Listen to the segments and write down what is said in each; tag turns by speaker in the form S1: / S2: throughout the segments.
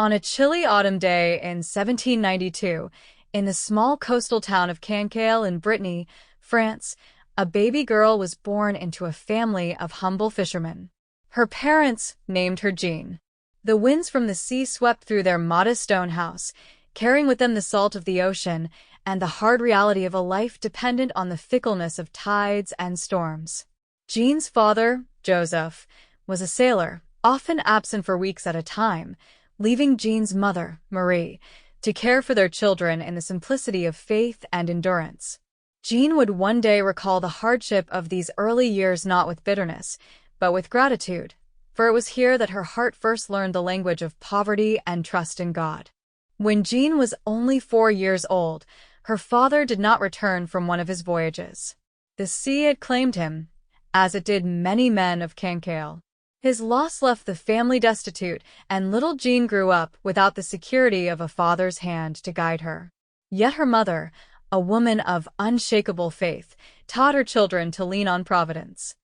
S1: On a chilly autumn day in 1792, in the small coastal town of Cancale in Brittany, France, a baby girl was born into a family of humble fishermen. Her parents named her Jeanne. The winds from the sea swept through their modest stone house, carrying with them the salt of the ocean and the hard reality of a life dependent on the fickleness of tides and storms. Jeanne's father, Joseph, was a sailor, often absent for weeks at a time, leaving Jeanne's mother, Marie, to care for their children in the simplicity of faith and endurance. Jeanne would one day recall the hardship of these early years not with bitterness, but with gratitude, for it was here that her heart first learned the language of poverty and trust in God. When Jeanne was only 4 years old, her father did not return from one of his voyages. The sea had claimed him, as it did many men of Cancale. His loss left the family destitute, and little Jeanne grew up without the security of a father's hand to guide her. Yet her mother, a woman of unshakable faith, taught her children to lean on Providence.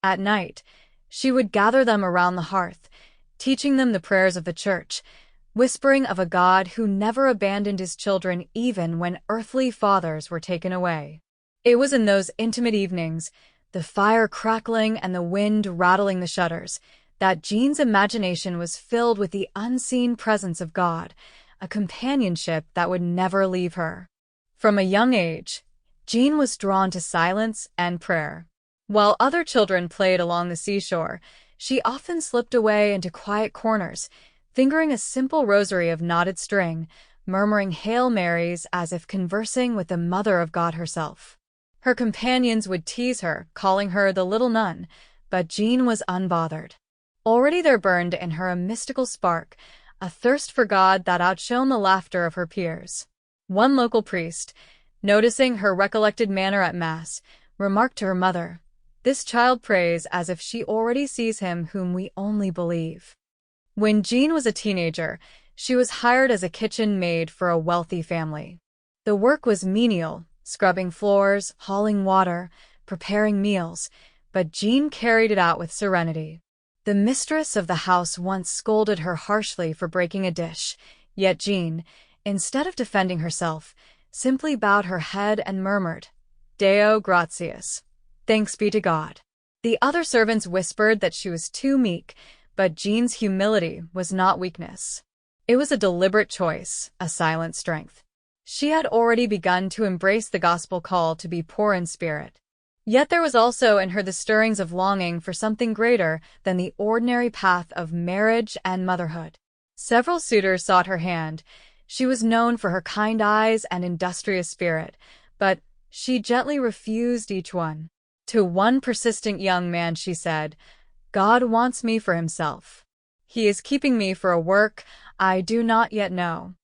S1: At night, she would gather them around the hearth, teaching them the prayers of the church, whispering of a God who never abandoned his children even when earthly fathers were taken away. It was in those intimate evenings, the fire crackling and the wind rattling the shutters, that Jeanne's imagination was filled with the unseen presence of God, a companionship that would never leave her. From a young age, Jeanne was drawn to silence and prayer. While other children played along the seashore, she often slipped away into quiet corners, fingering a simple rosary of knotted string, murmuring Hail Marys as if conversing with the Mother of God herself. Her companions would tease her, calling her the little nun, but Jeanne was unbothered. Already there burned in her a mystical spark, a thirst for God that outshone the laughter of her peers. One local priest, noticing her recollected manner at Mass, remarked to her mother, "This child prays as if she already sees him whom we only believe." When Jeanne was a teenager, she was hired as a kitchen maid for a wealthy family. The work was menial, scrubbing floors, hauling water, preparing meals, but Jeanne carried it out with serenity. The mistress of the house once scolded her harshly for breaking a dish, yet Jeanne, instead of defending herself, simply bowed her head and murmured, Deo gratias, thanks be to God. The other servants whispered that she was too meek, but Jeanne's humility was not weakness. It was a deliberate choice, a silent strength. She had already begun to embrace the gospel call to be poor in spirit. Yet there was also in her the stirrings of longing for something greater than the ordinary path of marriage and motherhood. Several suitors sought her hand. She was known for her kind eyes and industrious spirit, but she gently refused each one. To one persistent young man she said, God wants me for himself. He is keeping me for a work I do not yet know.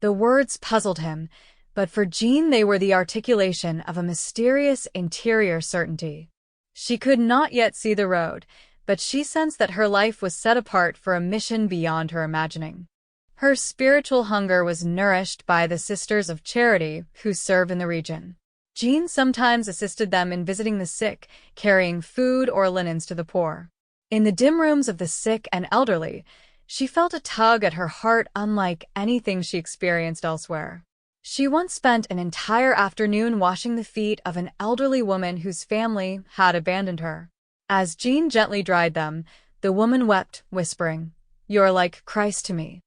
S1: The words puzzled him, but for Jeanne they were the articulation of a mysterious interior certainty. She could not yet see the road, but she sensed that her life was set apart for a mission beyond her imagining. Her spiritual hunger was nourished by the Sisters of Charity who serve in the region. Jeanne sometimes assisted them in visiting the sick, carrying food or linens to the poor. In the dim rooms of the sick and elderly, she felt a tug at her heart unlike anything she experienced elsewhere. She once spent an entire afternoon washing the feet of an elderly woman whose family had abandoned her. As Jeanne gently dried them, the woman wept, whispering, You're like Christ to me.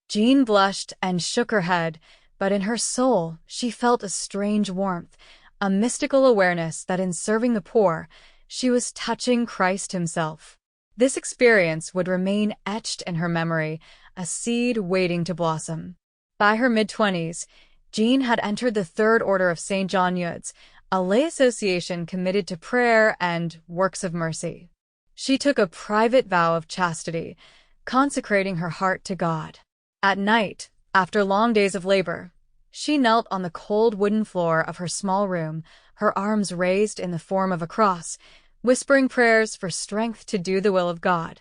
S1: Jeanne blushed and shook her head, but in her soul she felt a strange warmth, a mystical awareness that in serving the poor, she was touching Christ himself. This experience would remain etched in her memory, a seed waiting to blossom. By her mid-20s, Jeanne had entered the Third Order of Saint Jeanne Jugan, a lay association committed to prayer and works of mercy. She took a private vow of chastity, consecrating her heart to God. At night, after long days of labor, she knelt on the cold wooden floor of her small room, her arms raised in the form of a cross, whispering prayers for strength to do the will of God.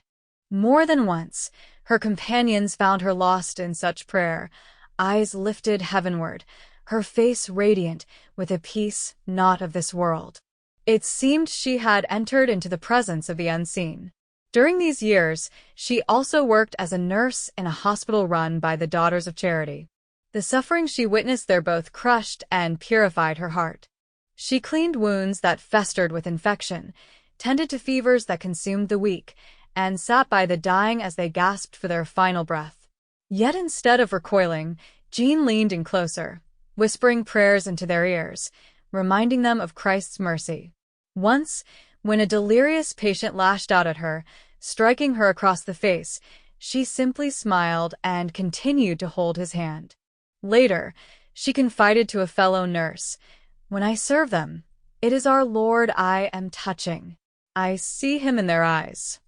S1: More than once, her companions found her lost in such prayer, eyes lifted heavenward, her face radiant with a peace not of this world. It seemed she had entered into the presence of the unseen. During these years, she also worked as a nurse in a hospital run by the Daughters of Charity. The suffering she witnessed there both crushed and purified her heart. She cleaned wounds that festered with infection, tended to fevers that consumed the weak, and sat by the dying as they gasped for their final breath. Yet instead of recoiling, Jeanne leaned in closer, whispering prayers into their ears, reminding them of Christ's mercy. Once, when a delirious patient lashed out at her, striking her across the face, she simply smiled and continued to hold his hand. Later, she confided to a fellow nurse, "When I serve them, it is our Lord I am touching. I see him in their eyes."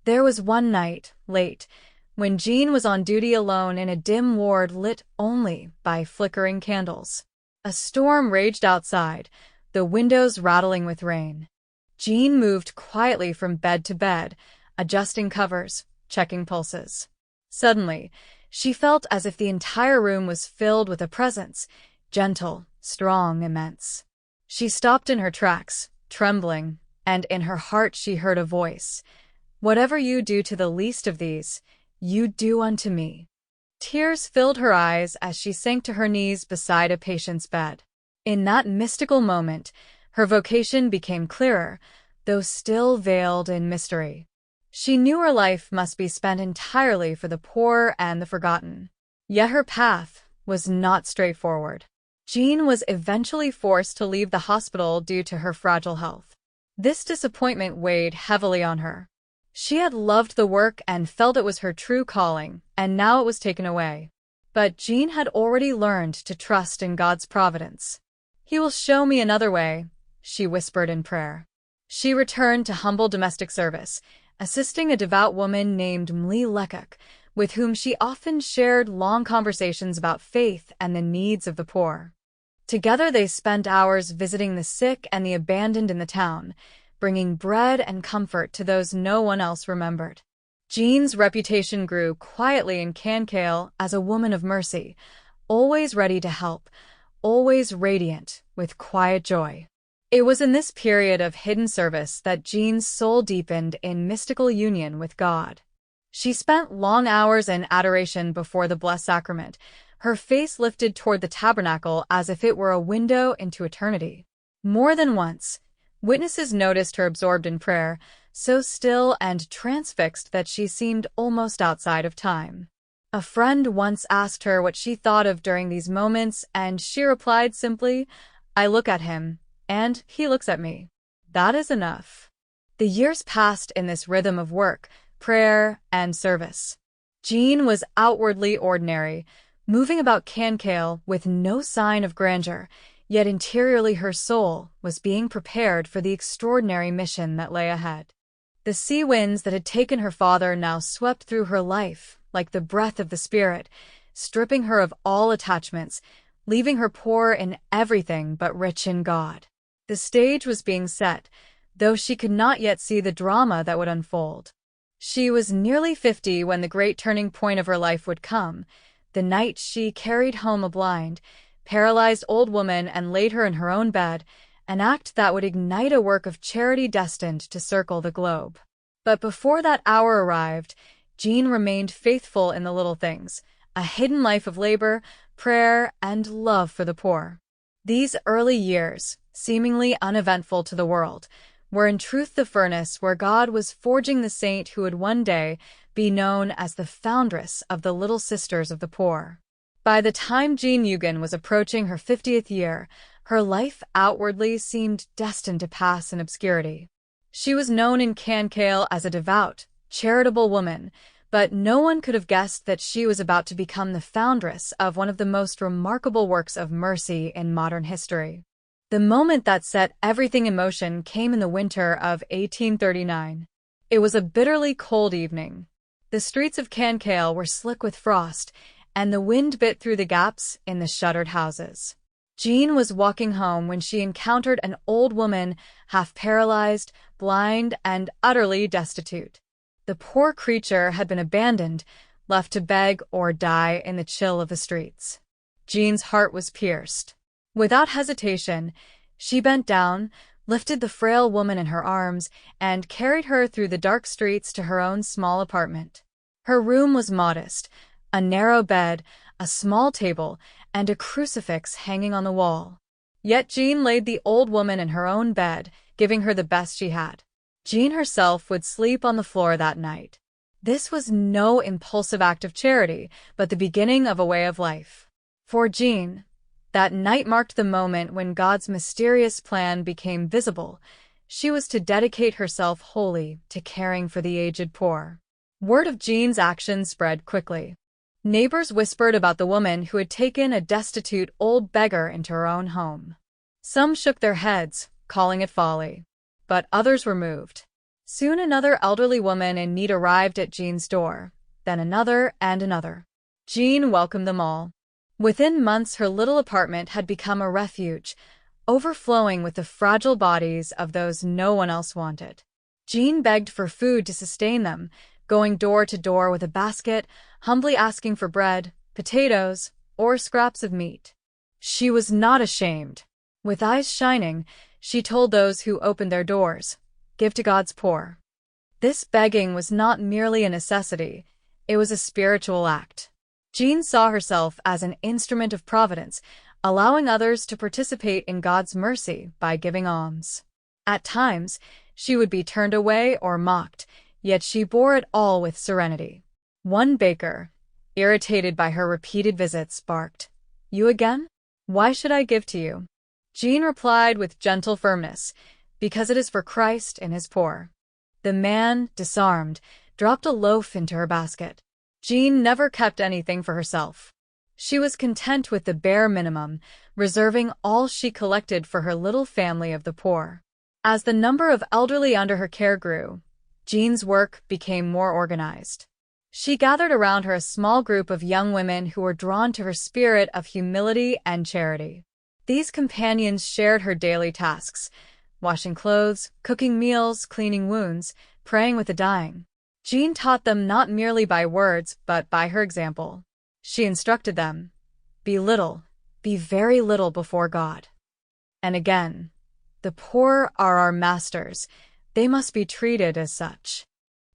S1: There was one night, late, when Jeanne was on duty alone in a dim ward lit only by flickering candles. A storm raged outside, the windows rattling with rain. Jeanne moved quietly from bed to bed, adjusting covers, checking pulses. Suddenly, she felt as if the entire room was filled with a presence, gentle, strong, immense. She stopped in her tracks, trembling, and in her heart she heard a voice. "Whatever you do to the least of these, you do unto me." Tears filled her eyes as she sank to her knees beside a patient's bed. In that mystical moment, her vocation became clearer, though still veiled in mystery. She knew her life must be spent entirely for the poor and the forgotten. Yet her path was not straightforward. Jeanne was eventually forced to leave the hospital due to her fragile health. This disappointment weighed heavily on her. She had loved the work and felt it was her true calling, and now it was taken away. But Jeanne had already learned to trust in God's providence. "He will show me another way," she whispered in prayer. She returned to humble domestic service, assisting a devout woman named Mli Lekuk, with whom she often shared long conversations about faith and the needs of the poor. Together they spent hours visiting the sick and the abandoned in the town, bringing bread and comfort to those no one else remembered. Jeanne's reputation grew quietly in Kankale as a woman of mercy, always ready to help, always radiant with quiet joy. It was in this period of hidden service that Jeanne's soul deepened in mystical union with God. She spent long hours in adoration before the Blessed Sacrament, her face lifted toward the tabernacle as if it were a window into eternity. More than once, witnesses noticed her absorbed in prayer, so still and transfixed that she seemed almost outside of time. A friend once asked her what she thought of during these moments, and she replied simply, "I look at him, and he looks at me. That is enough." The years passed in this rhythm of work, prayer, and service. Jeanne was outwardly ordinary, moving about Kankale with no sign of grandeur, yet interiorly her soul was being prepared for the extraordinary mission that lay ahead. The sea winds that had taken her father now swept through her life like the breath of the Spirit, stripping her of all attachments, leaving her poor in everything but rich in God. The stage was being set, though she could not yet see the drama that would unfold. She was nearly 50 when the great turning point of her life would come, the night she carried home a blind, paralyzed old woman and laid her in her own bed, an act that would ignite a work of charity destined to circle the globe. But before that hour arrived, Jeanne remained faithful in the little things, a hidden life of labor, prayer, and love for the poor. These early years, seemingly uneventful to the world, were in truth the furnace where God was forging the saint who would one day be known as the foundress of the Little Sisters of the Poor. By the time Jeanne Jugan was approaching her 50th year, her life outwardly seemed destined to pass in obscurity. She was known in Kankale as a devout, charitable woman, but no one could have guessed that she was about to become the foundress of one of the most remarkable works of mercy in modern history. The moment that set everything in motion came in the winter of 1839. It was a bitterly cold evening. The streets of Kankale were slick with frost, and the wind bit through the gaps in the shuttered houses. Jeanne was walking home when she encountered an old woman, half paralyzed, blind, and utterly destitute. The poor creature had been abandoned, left to beg or die in the chill of the streets. Jeanne's heart was pierced. Without hesitation, she bent down, lifted the frail woman in her arms, and carried her through the dark streets to her own small apartment. Her room was modest, a narrow bed, a small table, and a crucifix hanging on the wall. Yet Jeanne laid the old woman in her own bed, giving her the best she had. Jeanne herself would sleep on the floor that night. This was no impulsive act of charity, but the beginning of a way of life. For Jeanne, that night marked the moment when God's mysterious plan became visible. She was to dedicate herself wholly to caring for the aged poor. Word of Jeanne's actions spread quickly. Neighbors whispered about the woman who had taken a destitute old beggar into her own home. Some shook their heads, calling it folly, but others were moved. Soon another elderly woman in need arrived at Jeanne's door, then another and another. Jeanne welcomed them all. Within months, her little apartment had become a refuge, overflowing with the fragile bodies of those no one else wanted. Jeanne begged for food to sustain them, going door to door with a basket, humbly asking for bread, potatoes, or scraps of meat. She was not ashamed. With eyes shining, she told those who opened their doors, "Give to God's poor." This begging was not merely a necessity, it was a spiritual act. Jeanne saw herself as an instrument of providence, allowing others to participate in God's mercy by giving alms. At times, she would be turned away or mocked, yet she bore it all with serenity. One baker, irritated by her repeated visits, barked, "You again? Why should I give to you?" Jeanne replied with gentle firmness, "Because it is for Christ and his poor." The man, disarmed, dropped a loaf into her basket. Jeanne never kept anything for herself. She was content with the bare minimum, reserving all she collected for her little family of the poor. As the number of elderly under her care grew, Jeanne's work became more organized. She gathered around her a small group of young women who were drawn to her spirit of humility and charity. These companions shared her daily tasks, washing clothes, cooking meals, cleaning wounds, praying with the dying. Jeanne taught them not merely by words, but by her example. She instructed them, "Be little, be very little before God." And again, "The poor are our masters. They must be treated as such."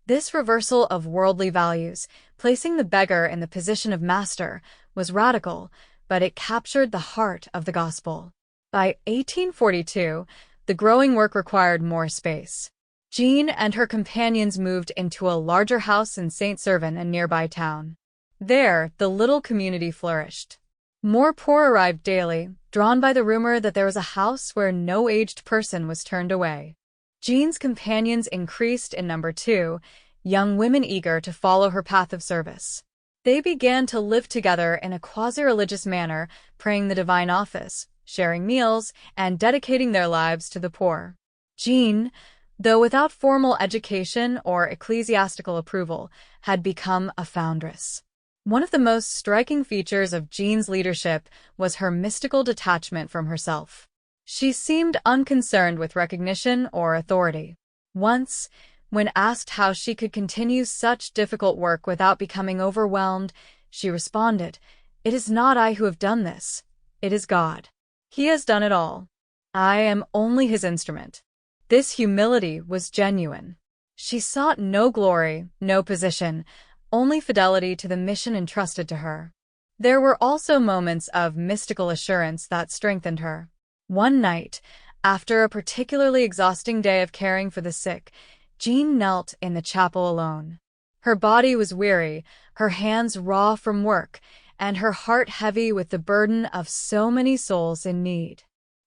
S1: This reversal of worldly values, placing the beggar in the position of master, was radical, but it captured the heart of the gospel. By 1842, the growing work required more space. Jeanne and her companions moved into a larger house in Saint Servan, a nearby town. There, the little community flourished. More poor arrived daily, drawn by the rumor that there was a house where no aged person was turned away. Jeanne's companions increased in number too, young women eager to follow her path of service. They began to live together in a quasi-religious manner, praying the divine office, sharing meals, and dedicating their lives to the poor. Jeanne, though without formal education or ecclesiastical approval, had become a foundress. One of the most striking features of Jeanne's leadership was her mystical detachment from herself. She seemed unconcerned with recognition or authority. Once, when asked how she could continue such difficult work without becoming overwhelmed, she responded, "It is not I who have done this. It is God. He has done it all. I am only his instrument." This humility was genuine. She sought no glory, no position, only fidelity to the mission entrusted to her. There were also moments of mystical assurance that strengthened her. One night, after a particularly exhausting day of caring for the sick, Jeanne knelt in the chapel alone. Her body was weary, her hands raw from work, and her heart heavy with the burden of so many souls in need.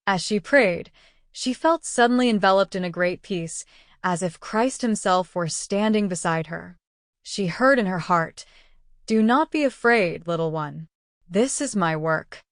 S1: As she prayed, she felt suddenly enveloped in a great peace, as if Christ himself were standing beside her. She heard in her heart, "Do not be afraid, little one. This is my work."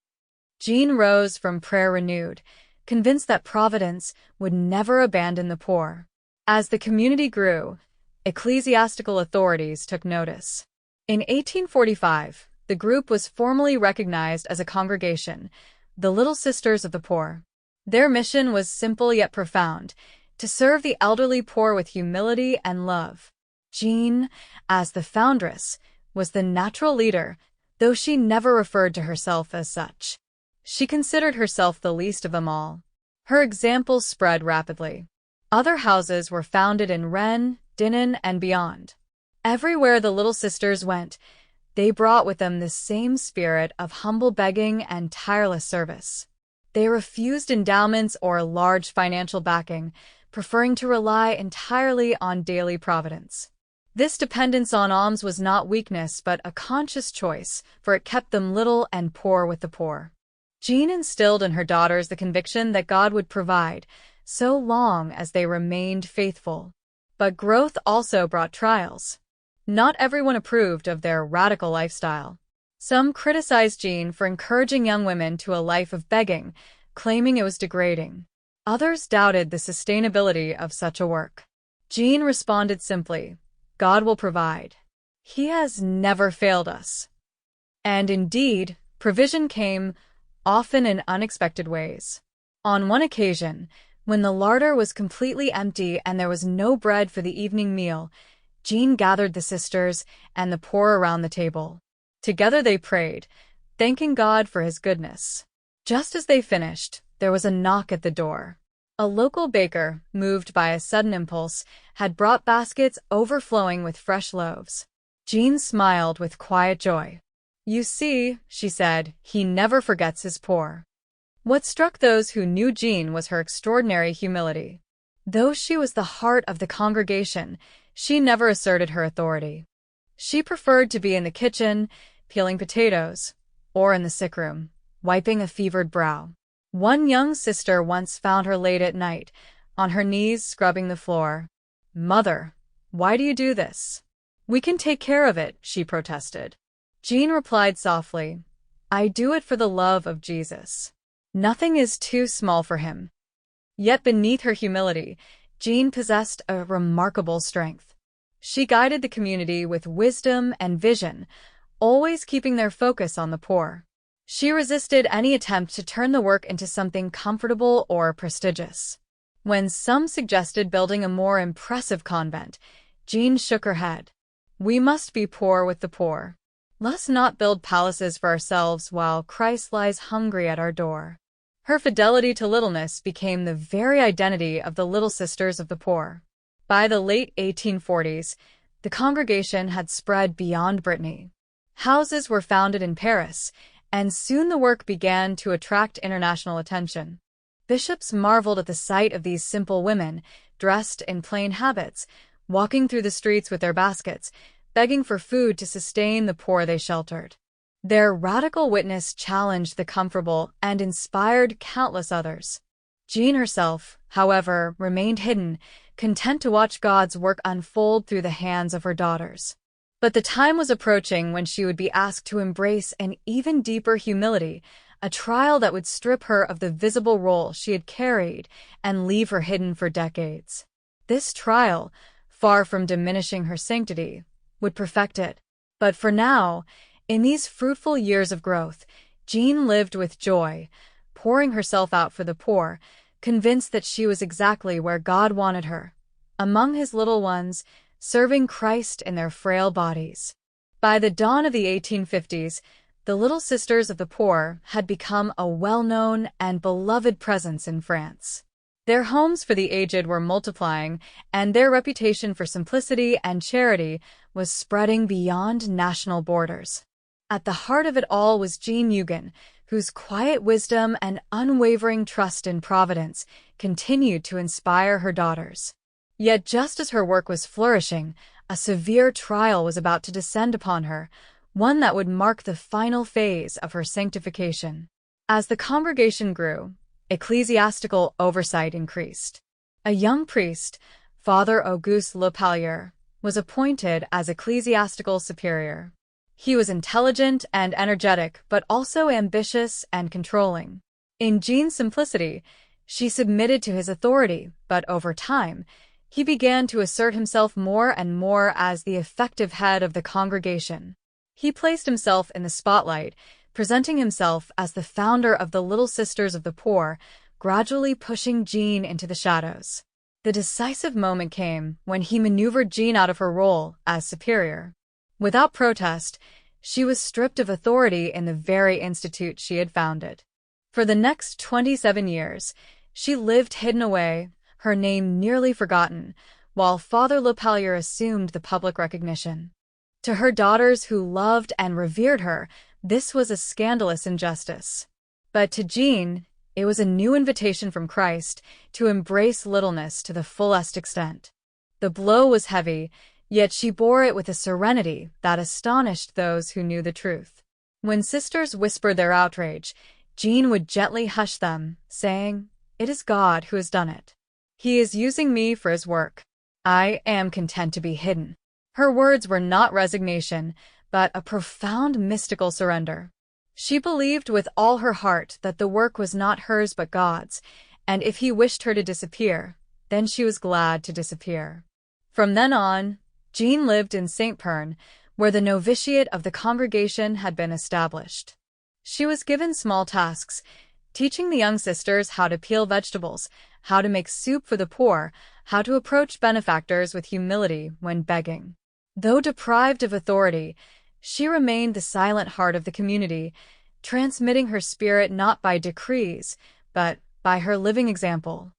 S1: Jeanne rose from prayer renewed, convinced that Providence would never abandon the poor. As the community grew, ecclesiastical authorities took notice. In 1845, the group was formally recognized as a congregation, the Little Sisters of the Poor. Their mission was simple yet profound, to serve the elderly poor with humility and love. Jeanne, as the foundress, was the natural leader, though she never referred to herself as such. She considered herself the least of them all. Her example spread rapidly. Other houses were founded in Rennes, Dinan, and beyond. Everywhere the Little Sisters went, they brought with them the same spirit of humble begging and tireless service. They refused endowments or large financial backing, preferring to rely entirely on daily providence. This dependence on alms was not weakness but a conscious choice, for it kept them little and poor with the poor. Jeanne instilled in her daughters the conviction that God would provide, so long as they remained faithful. But growth also brought trials. Not everyone approved of their radical lifestyle. Some criticized Jeanne for encouraging young women to a life of begging, claiming it was degrading. Others doubted the sustainability of such a work. Jeanne responded simply, "God will provide. He has never failed us." And indeed, provision came, often in unexpected ways. On one occasion, when the larder was completely empty and there was no bread for the evening meal, Jeanne gathered the sisters and the poor around the table. Together they prayed, thanking God for his goodness. Just as they finished, there was a knock at the door. A local baker, moved by a sudden impulse, had brought baskets overflowing with fresh loaves. Jeanne smiled with quiet joy. "You see," she said, "he never forgets his poor." What struck those who knew Jeanne was her extraordinary humility. Though she was the heart of the congregation, she never asserted her authority. She preferred to be in the kitchen, peeling potatoes, or in the sick room, wiping a fevered brow. One young sister once found her late at night, on her knees scrubbing the floor. "Mother, why do you do this?" "We can take care of it," she protested. Jeanne replied softly, "I do it for the love of Jesus. Nothing is too small for him." Yet beneath her humility, Jeanne possessed a remarkable strength. She guided the community with wisdom and vision, always keeping their focus on the poor. She resisted any attempt to turn the work into something comfortable or prestigious. When some suggested building a more impressive convent, Jeanne shook her head. "We must be poor with the poor. Let's not build palaces for ourselves while Christ lies hungry at our door." Her fidelity to littleness became the very identity of the Little Sisters of the Poor. By the late 1840s, the congregation had spread beyond Brittany. Houses were founded in Paris, and soon the work began to attract international attention. Bishops marveled at the sight of these simple women, dressed in plain habits, walking through the streets with their baskets, begging for food to sustain the poor they sheltered. Their radical witness challenged the comfortable and inspired countless others. Jeanne herself, however, remained hidden, content to watch God's work unfold through the hands of her daughters. But the time was approaching when she would be asked to embrace an even deeper humility, a trial that would strip her of the visible role she had carried and leave her hidden for decades. This trial, far from diminishing her sanctity, would perfect it. But for now, in these fruitful years of growth, Jeanne lived with joy, pouring herself out for the poor, convinced that she was exactly where God wanted her, among his little ones, serving Christ in their frail bodies. By the dawn of the 1850s, the Little Sisters of the Poor had become a well-known and beloved presence in France. Their homes for the aged were multiplying, and their reputation for simplicity and charity was spreading beyond national borders. At the heart of it all was Jeanne Jugan, whose quiet wisdom and unwavering trust in providence continued to inspire her daughters. Yet just as her work was flourishing, a severe trial was about to descend upon her, one that would mark the final phase of her sanctification. As the congregation grew, ecclesiastical oversight increased. A young priest, Father Auguste Le Pallier, was appointed as ecclesiastical superior. He was intelligent and energetic, but also ambitious and controlling. In Jeanne's simplicity, she submitted to his authority, but over time, he began to assert himself more and more as the effective head of the congregation. He placed himself in the spotlight, presenting himself as the founder of the Little Sisters of the Poor, gradually pushing Jeanne into the shadows. The decisive moment came when he maneuvered Jeanne out of her role as superior. Without protest, she was stripped of authority in the very institute she had founded. For the next 27 years, She lived hidden away, her name nearly forgotten, while Father Lepellier assumed the public recognition. To her daughters who loved and revered her, this was a scandalous injustice. But to Jeanne, it was a new invitation from Christ to embrace littleness to the fullest extent. The blow was heavy, yet she bore it with a serenity that astonished those who knew the truth. When sisters whispered their outrage, Jeanne would gently hush them, saying, "It is God who has done it. He is using me for his work. I am content to be hidden." Her words were not resignation, but a profound mystical surrender. She believed with all her heart that the work was not hers but God's, and if he wished her to disappear, then she was glad to disappear. From then on, Jeanne lived in St. Pern, where the novitiate of the congregation had been established. She was given small tasks, teaching the young sisters how to peel vegetables, how to make soup for the poor, how to approach benefactors with humility when begging. Though deprived of authority, she remained the silent heart of the community, transmitting her spirit not by decrees, but by her living example.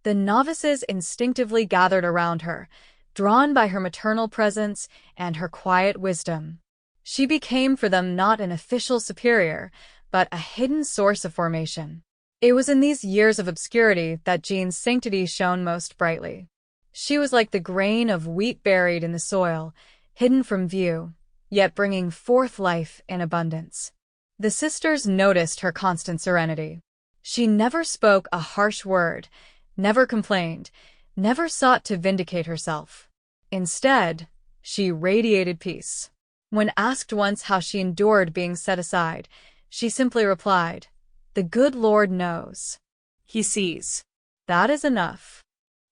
S1: The novices instinctively gathered around her, drawn by her maternal presence and her quiet wisdom. She became for them not an official superior, but a hidden source of formation. It was in these years of obscurity that Jeanne's sanctity shone most brightly. She was like the grain of wheat buried in the soil, hidden from view, yet bringing forth life in abundance. The sisters noticed her constant serenity. She never spoke a harsh word, never complained, never sought to vindicate herself. Instead, she radiated peace. When asked once how she endured being set aside, she simply replied, "The good Lord knows. He sees." That is enough.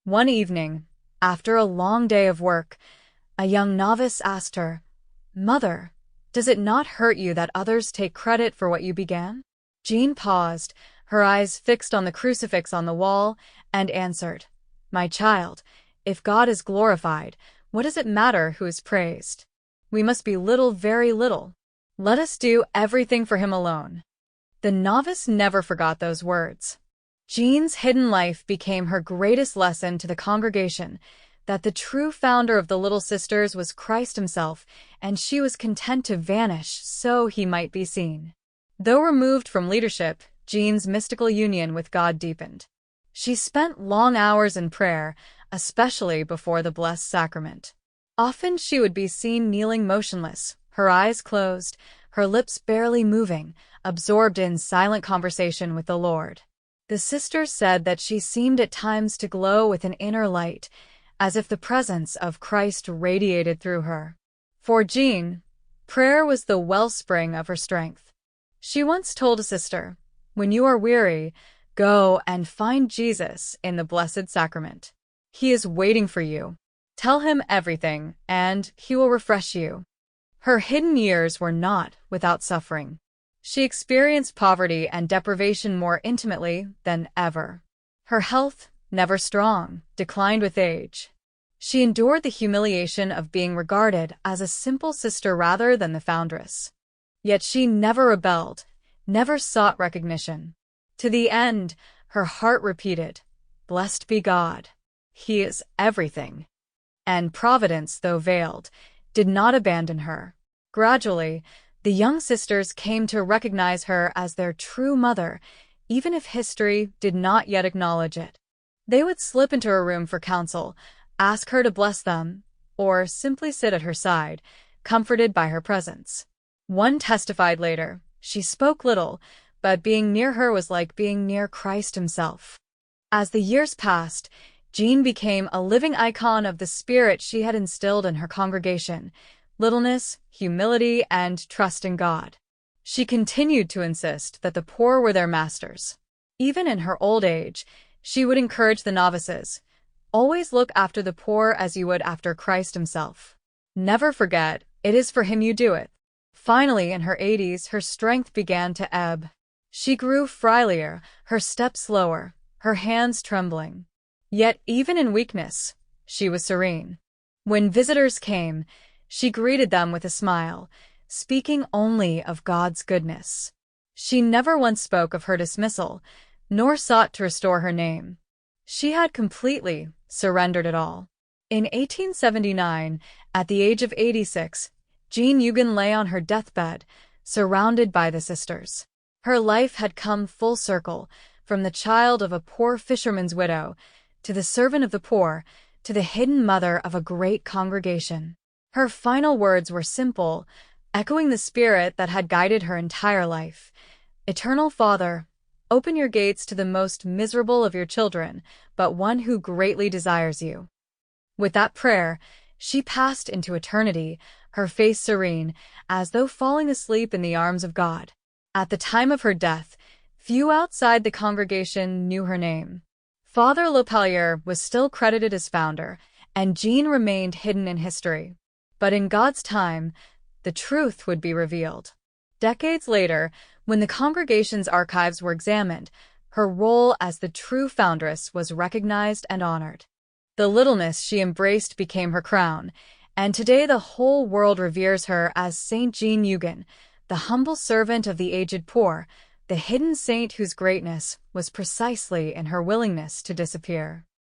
S1: One evening, after a long day of work, a young novice asked her, "Mother, does it not hurt you that others take credit for what you began?" Jeanne paused, her eyes fixed on the crucifix on the wall, and answered, "My child, if God is glorified, what does it matter who is praised? We must be little, very little. Let us do everything for him alone." The novice never forgot those words. Jeanne's hidden life became her greatest lesson to the congregation, that the true founder of the Little Sisters was Christ himself, and she was content to vanish so he might be seen. Though removed from leadership, Jeanne's mystical union with God deepened. She spent long hours in prayer, especially before the Blessed Sacrament. Often she would be seen kneeling motionless, her eyes closed, her lips barely moving, absorbed in silent conversation with the Lord. The sisters said that she seemed at times to glow with an inner light, as if the presence of Christ radiated through her. For Jeanne, prayer was the wellspring of her strength. She once told a sister, "When you are weary, go and find Jesus in the Blessed Sacrament. He is waiting for you. Tell him everything, and he will refresh you." Her hidden years were not without suffering. She experienced poverty and deprivation more intimately than ever. Her health, never strong, declined with age. She endured the humiliation of being regarded as a simple sister rather than the foundress. Yet she never rebelled, never sought recognition. To the end, her heart repeated, "Blessed be God. He is everything." And Providence, though veiled, did not abandon her. Gradually, the young sisters came to recognize her as their true mother, even if history did not yet acknowledge it. They would slip into her room for counsel, ask her to bless them, or simply sit at her side, comforted by her presence. One testified later, "She spoke little, but being near her was like being near Christ himself." As the years passed, Jeanne became a living icon of the spirit she had instilled in her congregation: littleness, humility, and trust in God. She continued to insist that the poor were their masters. Even in her old age, she would encourage the novices, "Always look after the poor as you would after Christ himself. Never forget, it is for him you do it." Finally, in her 80s, her strength began to ebb. She grew frailer, her steps slower, her hands trembling. Yet even in weakness, she was serene. When visitors came, she greeted them with a smile, speaking only of God's goodness. She never once spoke of her dismissal, nor sought to restore her name. She had completely surrendered it all. In 1879, at the age of 86, Jeanne Jugan lay on her deathbed, surrounded by the sisters. Her life had come full circle, from the child of a poor fisherman's widow, to the servant of the poor, to the hidden mother of a great congregation. Her final words were simple, echoing the spirit that had guided her entire life. "Eternal Father, open your gates to the most miserable of your children, but one who greatly desires you." With that prayer, she passed into eternity, her face serene, as though falling asleep in the arms of God. At the time of her death, few outside the congregation knew her name. Father Lepellier was still credited as founder, and Jeanne remained hidden in history. But in God's time, the truth would be revealed. Decades later, when the congregation's archives were examined, her role as the true foundress was recognized and honored. The littleness she embraced became her crown, and today the whole world reveres her as Saint Jeanne Jugan, the humble servant of the aged poor, the hidden saint whose greatness was precisely in her willingness to disappear.